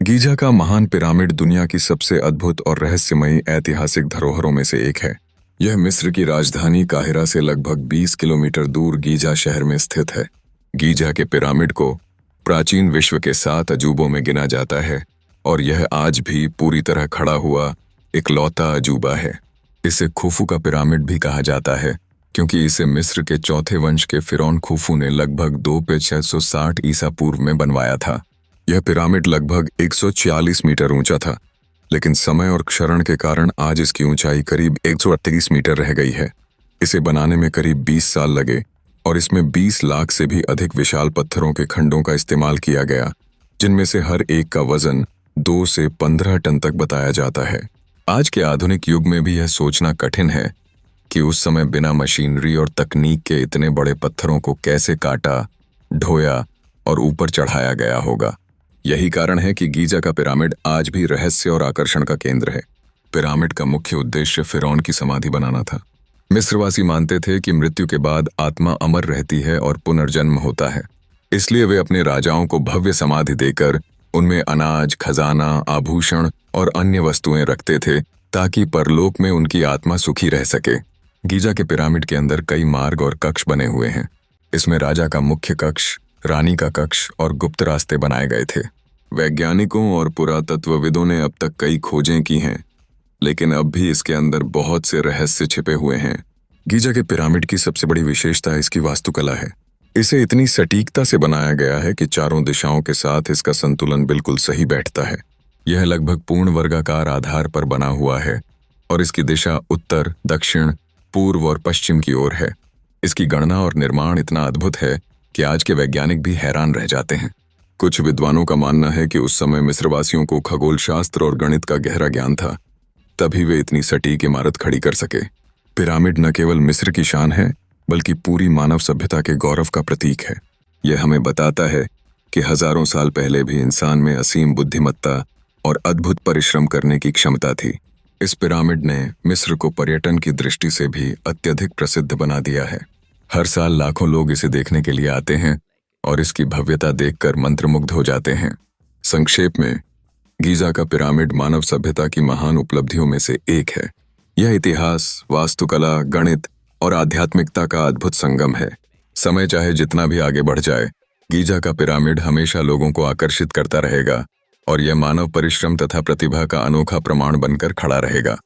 Giza का महान pyramid दुनिया की सबसे अद्भुत और रहस्यमयी ऐतिहासिक धरोहरों में से एक है। यह मिस्र की राजधानी काहिरा से लगभग 20 किलोमीटर दूर गीजा शहर में स्थित है। गीजा के पिरामिड को प्राचीन विश्व के 7 अजूबों में गिना जाता है और यह आज भी पूरी तरह खड़ा हुआ इकलौता अजूबा है। इसे खुफू का पिरामिड भी कहा जाता है क्योंकि इसे मिस्र के चौथे वंश के फिरौन खुफू ने लगभग 2 पे 660 ईसा पूर्व में बनवाया था। यह पिरामिड लगभग 146 मीटर ऊंचा था, लेकिन समय और क्षरण के कारण आज इसकी ऊंचाई करीब 138 मीटर रह गई है। इसे बनाने में करीब 20 साल लगे और इसमें 20 लाख से भी अधिक विशाल पत्थरों के खंडों का इस्तेमाल किया गया, जिनमें से हर एक का वजन 2 से 15 टन तक बताया जाता है। आज के आधुनिक युग में भी यह सोचना कठिन है कि उस समय बिना मशीनरी और तकनीक के इतने बड़े पत्थरों को कैसे काटा, ढोया और ऊपर चढ़ाया गया होगा। यही कारण है कि गीजा का पिरामिड आज भी रहस्य और आकर्षण का केंद्र है। पिरामिड का मुख्य उद्देश्य फिरौन की समाधि बनाना था। मिस्रवासी मानते थे कि मृत्यु के बाद आत्मा अमर रहती है और पुनर्जन्म होता है। इसलिए वे अपने राजाओं को भव्य समाधि देकर उनमें अनाज, खजाना, आभूषण और अन्य वस्तुएं रखते थे ताकि परलोक में उनकी आत्मा सुखी रह सके। गीजा के पिरामिड के अंदर कई मार्ग और कक्ष बने हुए हैं। इसमें राजा का मुख्य कक्ष, रानी का कक्ष और गुप्त रास्ते बनाए गए थे। वैज्ञानिकों और पुरातत्वविदों ने अब तक कई खोजें की हैं, लेकिन अब भी इसके अंदर बहुत से रहस्य छिपे हुए हैं। गीजा के पिरामिड की सबसे बड़ी विशेषता इसकी वास्तुकला है। इसे इतनी सटीकता से बनाया गया है कि चारों दिशाओं के साथ इसका संतुलन बिल्कुल सही बैठता है। यह लगभग पूर्ण वर्गाकार आधार पर बना हुआ है और इसकी दिशा उत्तर, दक्षिण, पूर्व और पश्चिम की ओर है। इसकी गणना और निर्माण इतना अद्भुत है कि आज के वैज्ञानिक भी हैरान रह जाते हैं। कुछ विद्वानों का मानना है कि उस समय मिस्रवासियों को खगोल शास्त्र और गणित का गहरा ज्ञान था, तभी वे इतनी सटीक इमारत खड़ी कर सके। पिरामिड न केवल मिस्र की शान है, बल्कि पूरी मानव सभ्यता के गौरव का प्रतीक है। यह हमें बताता है कि हजारों साल पहले भी इंसान में असीम बुद्धिमत्ता और अद्भुत परिश्रम करने की क्षमता थी। इस पिरामिड ने मिस्र को पर्यटन की दृष्टि से भी अत्यधिक प्रसिद्ध बना दिया है। हर साल लाखों लोग इसे देखने के लिए आते हैं और इसकी भव्यता देखकर मंत्रमुग्ध हो जाते हैं। संक्षेप में, गीजा का पिरामिड मानव सभ्यता की महान उपलब्धियों में से एक है। यह इतिहास, वास्तुकला, गणित और आध्यात्मिकता का अद्भुत संगम है। समय चाहे जितना भी आगे बढ़ जाए, गीजा का पिरामिड हमेशा लोगों को आकर्षित करता रहेगा और यह मानव परिश्रम तथा प्रतिभा का अनोखा प्रमाण बनकर खड़ा रहेगा।